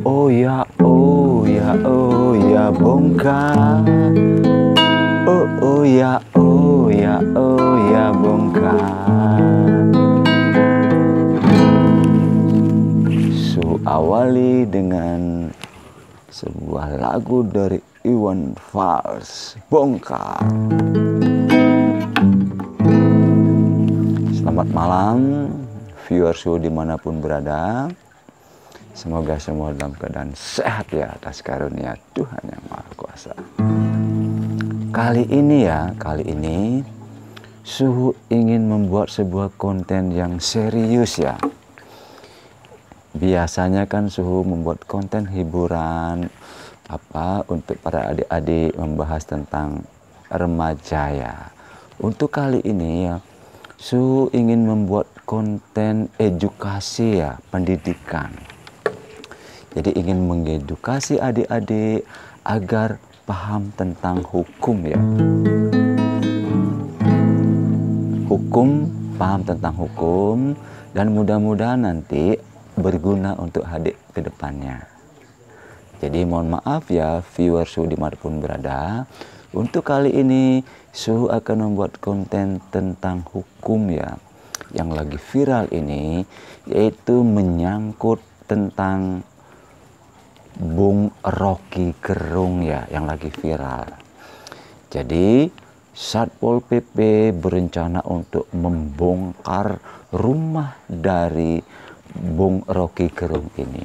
Oh ya, oh ya, oh ya bongkar. Oh ya, oh ya, oh ya bongkar. Su awali dengan sebuah lagu dari Iwan Fals, Bongkar. Selamat malam, viewers dimanapun berada. Semoga semua dalam keadaan sehat ya atas karunia Tuhan Yang Maha Kuasa. Kali ini Suhu ingin membuat sebuah konten yang serius ya. Biasanya kan Suhu membuat konten hiburan untuk para adik-adik, membahas tentang remaja ya. Untuk kali ini ya, Suhu ingin membuat konten edukasi ya, pendidikan. Jadi ingin mengedukasi adik-adik agar paham tentang hukum ya. Paham tentang hukum, dan mudah-mudahan nanti berguna untuk adik ke depannya. Jadi mohon maaf ya viewers Suhu dimanapun berada. Untuk kali ini Suhu akan membuat konten tentang hukum ya. Yang lagi viral ini yaitu menyangkut tentang Bung Rocky Gerung ya, yang lagi viral. Jadi Satpol PP berencana untuk membongkar rumah dari Bung Rocky Gerung ini.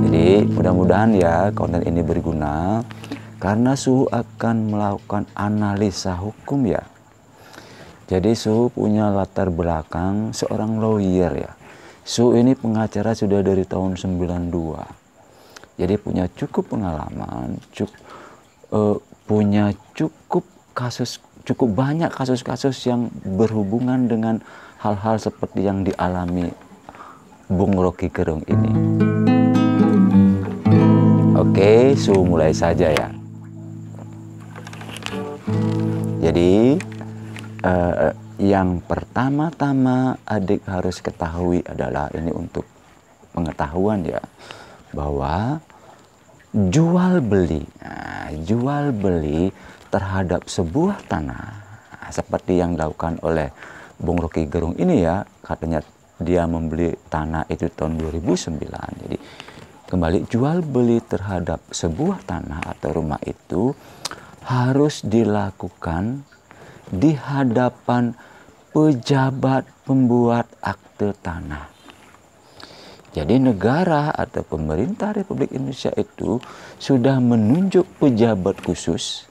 Jadi mudah-mudahan ya konten ini berguna, karena Suhu akan melakukan analisa hukum ya. Jadi Suhu punya latar belakang seorang lawyer ya. Suhu ini pengacara sudah dari tahun 92. Jadi punya cukup pengalaman, punya cukup banyak kasus-kasus yang berhubungan dengan hal-hal seperti yang dialami Bung Rocky Gerung ini. Oke, Suhu mulai saja ya. Jadi yang pertama-tama adik harus ketahui adalah, ini untuk pengetahuan ya, bahwa jual beli terhadap sebuah tanah seperti yang dilakukan oleh Bung Rocky Gerung ini ya, katanya dia membeli tanah itu tahun 2009. Jadi kembali, jual beli terhadap sebuah tanah atau rumah itu harus dilakukan di hadapan pejabat pembuat akte tanah. Jadi negara atau pemerintah Republik Indonesia itu sudah menunjuk pejabat khusus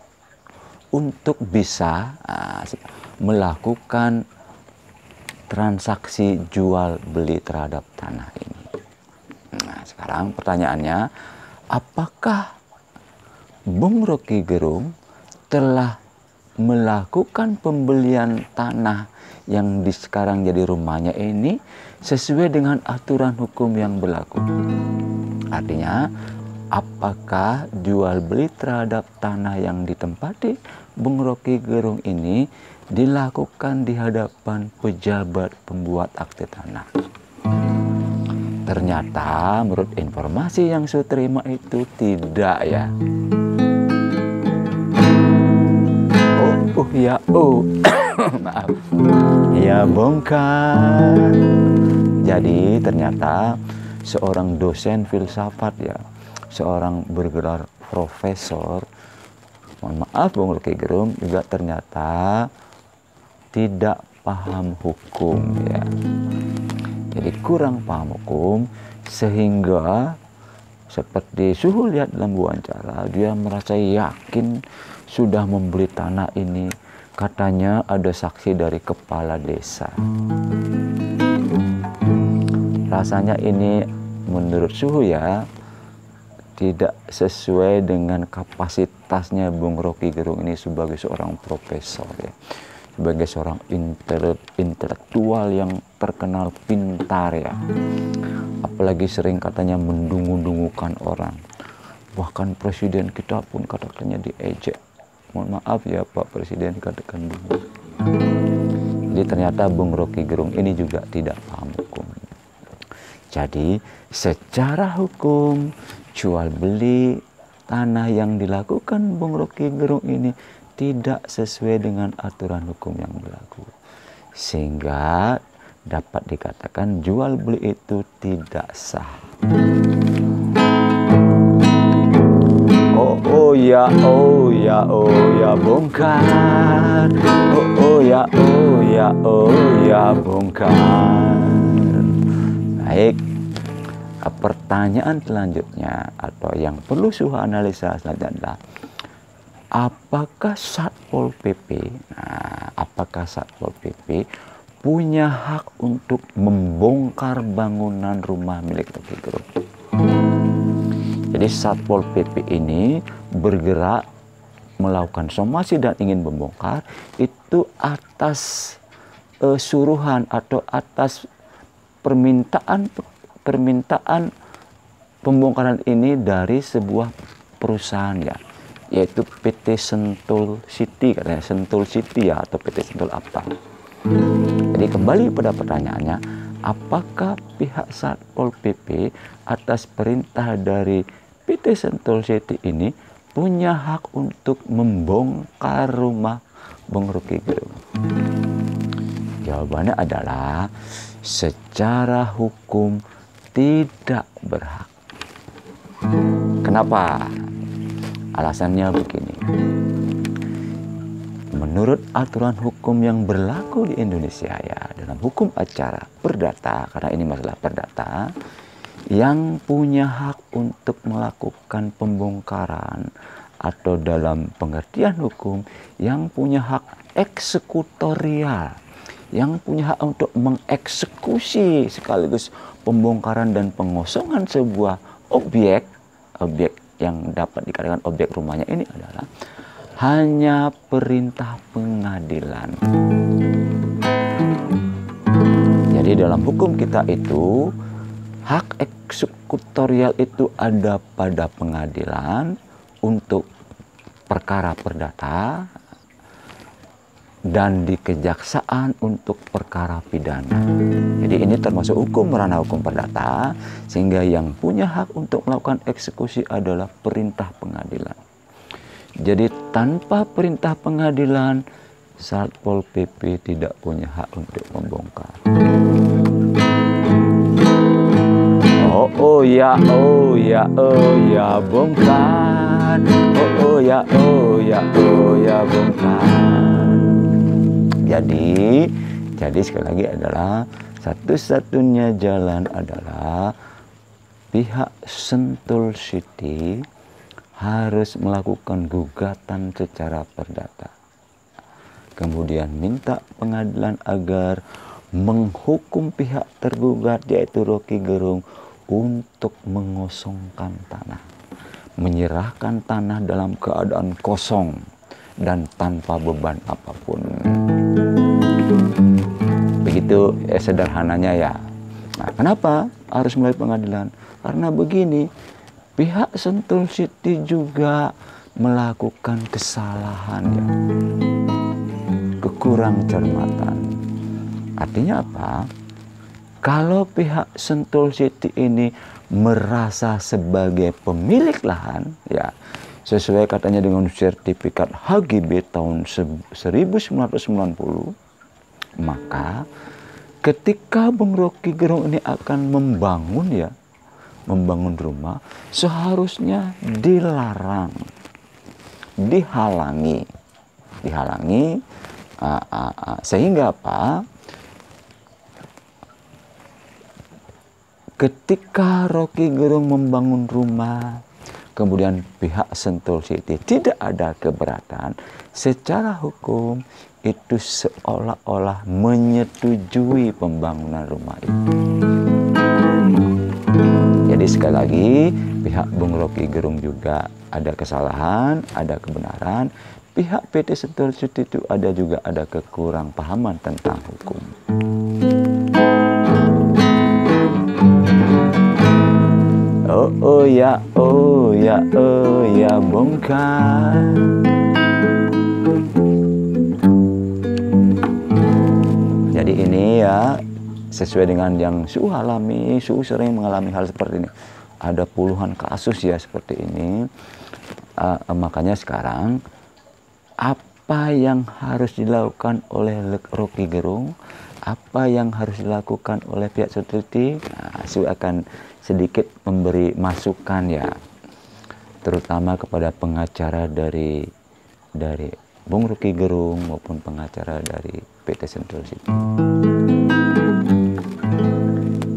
untuk bisa melakukan transaksi jual beli terhadap tanah ini. Nah, sekarang pertanyaannya, apakah Bung Rocky Gerung telah melakukan pembelian tanah yang sekarang jadi rumahnya ini sesuai dengan aturan hukum yang berlaku? Artinya, apakah jual beli terhadap tanah yang ditempati Bung Rocky Gerung ini dilakukan di hadapan pejabat pembuat akte tanah? Ternyata menurut informasi yang saya terima itu tidak ya. Maaf. Ya bongkar. Jadi ternyata seorang dosen filsafat ya, seorang bergelar profesor, mohon maaf Bung Rocky Gerung juga ternyata tidak paham hukum ya. Jadi kurang paham hukum, sehingga seperti Suhu lihat dalam wawancara, dia merasa yakin sudah membeli tanah ini. Katanya ada saksi dari kepala desa. Rasanya ini menurut Suhu ya tidak sesuai dengan kapasitasnya Bung Rocky Gerung ini sebagai seorang profesor ya. Sebagai seorang intelektual yang terkenal pintar ya. Apalagi sering katanya mendungu-dungukan orang. Bahkan presiden kita pun katanya diejek. Mohon maaf ya Pak Presiden, katakan dulu. Jadi ternyata Bung Rocky Gerung ini juga tidak paham hukum. Jadi secara hukum jual beli tanah yang dilakukan Bung Rocky Gerung ini tidak sesuai dengan aturan hukum yang berlaku, sehingga dapat dikatakan jual beli itu tidak sah. Oh ya, oh ya, oh ya bongkar. Oh ya, oh ya, oh ya bongkar. Baik, pertanyaan selanjutnya atau yang perlu suhu analisa selanjutnya adalah apakah Satpol PP, apakah Satpol PP punya hak untuk membongkar bangunan rumah milik Rocky Gerung? Jadi Satpol PP ini bergerak melakukan somasi dan ingin membongkar itu atas suruhan atau atas permintaan pembongkaran ini dari sebuah perusahaan ya, yaitu PT Sentul City, katanya Sentul City ya, atau PT Sentul apa. Jadi kembali pada pertanyaannya, apakah pihak Satpol PP atas perintah dari PT Sentul City ini punya hak untuk membongkar rumah Bung Rocky Gerung? Jawabannya adalah secara hukum tidak berhak. Kenapa? Alasannya begini. Menurut aturan hukum yang berlaku di Indonesia ya, dalam hukum acara perdata, karena ini masalah perdata, yang punya hak untuk melakukan pembongkaran atau dalam pengertian hukum yang punya hak eksekutorial, yang punya hak untuk mengeksekusi sekaligus pembongkaran dan pengosongan sebuah objek yang dapat dikatakan objek rumahnya ini adalah hanya perintah pengadilan. Jadi dalam hukum kita itu hak eksekutorial itu ada pada pengadilan untuk perkara perdata dan di kejaksaan untuk perkara pidana. Jadi ini termasuk hukum ranah hukum perdata, sehingga yang punya hak untuk melakukan eksekusi adalah perintah pengadilan. Jadi tanpa perintah pengadilan, Satpol PP tidak punya hak untuk membongkar. Oh ya, oh ya, oh ya bongkar. Oh ya, oh ya, oh ya bongkar. Jadi sekali lagi adalah satu-satunya jalan adalah pihak Sentul City harus melakukan gugatan secara perdata. Kemudian minta pengadilan agar menghukum pihak tergugat yaitu Rocky Gerung untuk mengosongkan tanah. Menyerahkan tanah dalam keadaan kosong dan tanpa beban apapun. Begitu sederhananya ya. Nah, kenapa harus melalui pengadilan? Karena begini, pihak Sentul City juga melakukan kesalahan ya, kekurang cermatan. Artinya apa? Kalau pihak Sentul City ini merasa sebagai pemilik lahan ya, sesuai katanya dengan sertifikat HGB tahun 1990, maka ketika Bung Rocky Gerung ini akan membangun rumah, seharusnya dilarang, dihalangi, sehingga apa? Ketika Rocky Gerung membangun rumah, kemudian pihak Sentul City tidak ada keberatan, secara hukum itu seolah-olah menyetujui pembangunan rumah itu. Jadi sekali lagi, pihak Bung Rocky Gerung juga ada kesalahan, ada kebenaran. Pihak PT Sentul City itu juga ada kekurang pahaman tentang hukum. Oh ya, oh ya, oh ya bongkar. Jadi ini ya sesuai dengan yang Su alami, Su sering mengalami hal seperti ini. Ada puluhan kasus ya seperti ini. Makanya sekarang apa yang harus dilakukan oleh Rocky Gerung, apa yang harus dilakukan oleh pihak security, Su akan sedikit memberi masukan ya, terutama kepada pengacara dari Bung Rocky Gerung maupun pengacara dari PT Sentul City.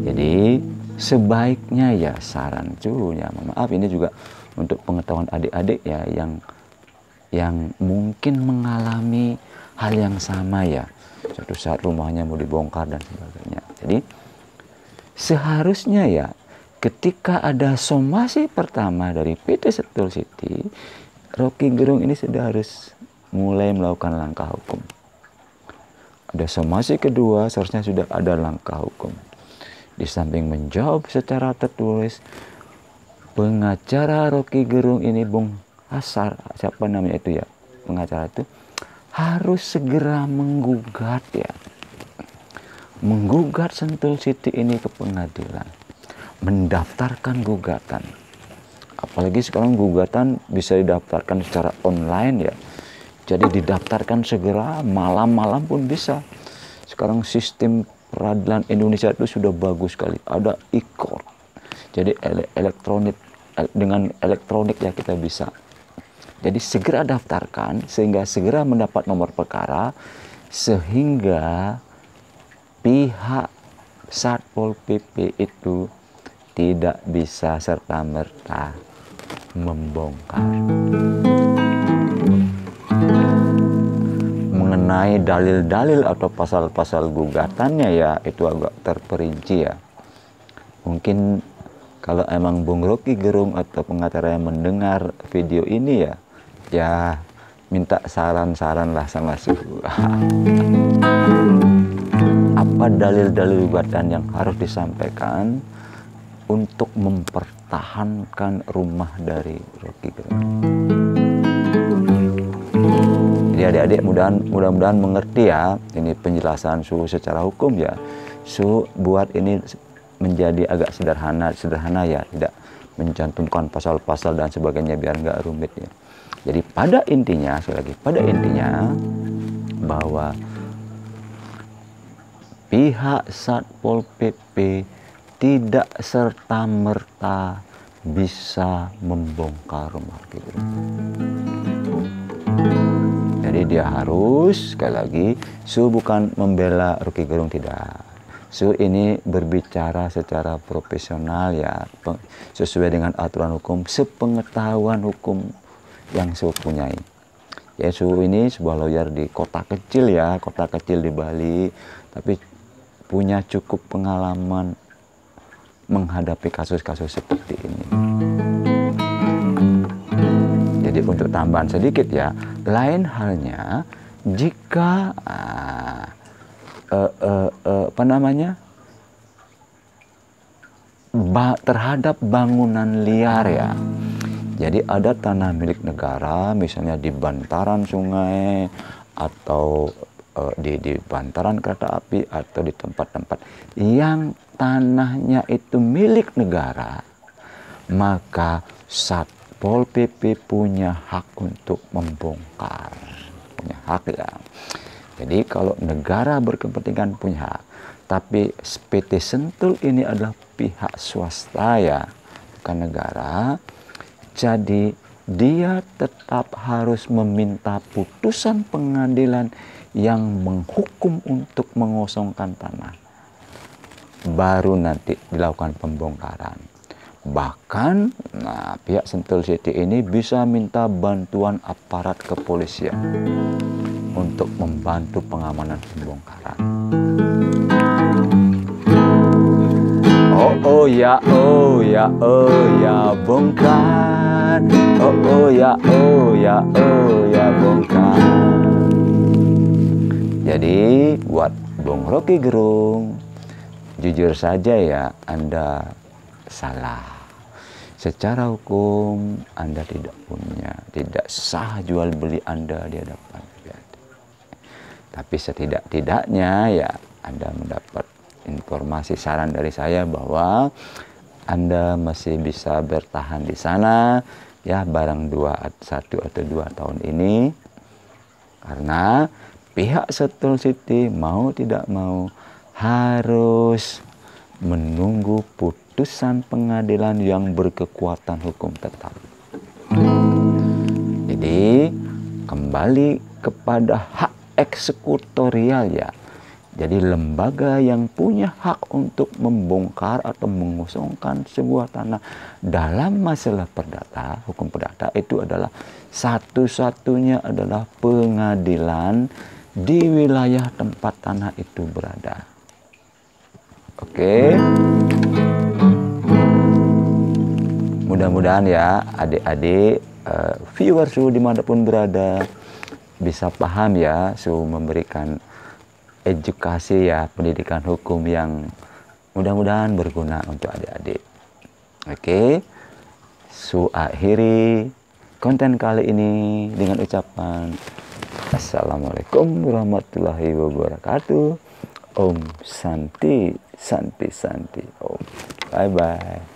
Jadi sebaiknya ya saran Cu ya, maaf ini juga untuk pengetahuan adik-adik ya yang mungkin mengalami hal yang sama ya, suatu saat rumahnya mau dibongkar dan sebagainya. Jadi seharusnya ya ketika ada somasi pertama dari PT Sentul City, Rocky Gerung ini sudah harus mulai melakukan langkah hukum. Ada somasi kedua, seharusnya sudah ada langkah hukum. Di samping menjawab secara tertulis, pengacara Rocky Gerung ini Bung Hasar, siapa namanya itu ya, pengacara itu harus segera menggugat ya, menggugat Sentul City ini ke pengadilan, mendaftarkan gugatan. Apalagi sekarang gugatan bisa didaftarkan secara online ya, jadi didaftarkan segera, malam-malam pun bisa. Sekarang sistem peradilan Indonesia itu sudah bagus sekali, ada e-court, jadi elektronik, dengan elektronik ya kita bisa. Jadi segera daftarkan sehingga segera mendapat nomor perkara, sehingga pihak Satpol PP itu tidak bisa serta-merta membongkar. Mengenai dalil-dalil atau pasal-pasal gugatannya ya itu agak terperinci ya. Mungkin kalau emang Bung Rocky Gerung atau pengacara yang mendengar video ini ya minta saran-saran lah sama Suhu. Apa dalil-dalil gugatan yang harus disampaikan untuk mempertahankan rumah dari Rocky Gerung? Jadi adik-adik mudah-mudahan mengerti ya, ini penjelasan Su secara hukum ya. Su buat ini menjadi agak sederhana ya, tidak mencantumkan pasal-pasal dan sebagainya biar nggak rumit ya. Jadi pada intinya, sekali lagi, pada intinya bahwa pihak Satpol PP tidak serta-merta bisa membongkar rumah Rocky Gerung. Jadi dia harus, sekali lagi, Su bukan membela Rocky Gerung, tidak. Su ini berbicara secara profesional ya, sesuai dengan aturan hukum, sepengetahuan hukum yang Su punyai. Ya Su ini sebuah lawyer di kota kecil ya, kota kecil di Bali, tapi punya cukup pengalaman menghadapi kasus-kasus seperti ini. Jadi untuk tambahan sedikit ya, lain halnya jika terhadap bangunan liar ya. Jadi ada tanah milik negara, misalnya di bantaran sungai atau di bantaran kereta api atau di tempat-tempat yang tanahnya itu milik negara, maka Satpol PP punya hak untuk membongkar, punya hak ya. Jadi kalau negara berkepentingan punya hak, tapi PT Sentul ini adalah pihak swasta ya, bukan negara. Jadi dia tetap harus meminta putusan pengadilan yang menghukum untuk mengosongkan tanah, baru nanti dilakukan pembongkaran. Bahkan pihak Sentul City ini bisa minta bantuan aparat kepolisian untuk membantu pengamanan pembongkaran. Oh ya bongkar. Oh ya bongkar. Jadi buat Bung Rocky Gerung, jujur saja ya, Anda salah. Secara hukum Anda tidak sah jual beli Anda di hadapan PPAD. Tapi setidak-tidaknya ya Anda mendapat informasi saran dari saya bahwa Anda masih bisa bertahan di sana ya barang 1 atau 2 tahun ini, karena pihak Sentul City mau tidak mau harus menunggu putusan pengadilan yang berkekuatan hukum tetap. Jadi kembali kepada hak eksekutorial ya. Jadi lembaga yang punya hak untuk membongkar atau mengosongkan sebuah tanah dalam masalah perdata, hukum perdata itu adalah satu-satunya adalah pengadilan di wilayah tempat tanah itu berada. Oke. Mudah-mudahan ya adik-adik viewers dimanapun berada bisa paham ya, memberikan edukasi ya, pendidikan hukum yang mudah-mudahan berguna untuk adik-adik. Oke, akhiri konten kali ini dengan ucapan Assalamualaikum warahmatullahi wabarakatuh. Om Santi Santi Santi Om. Bye bye.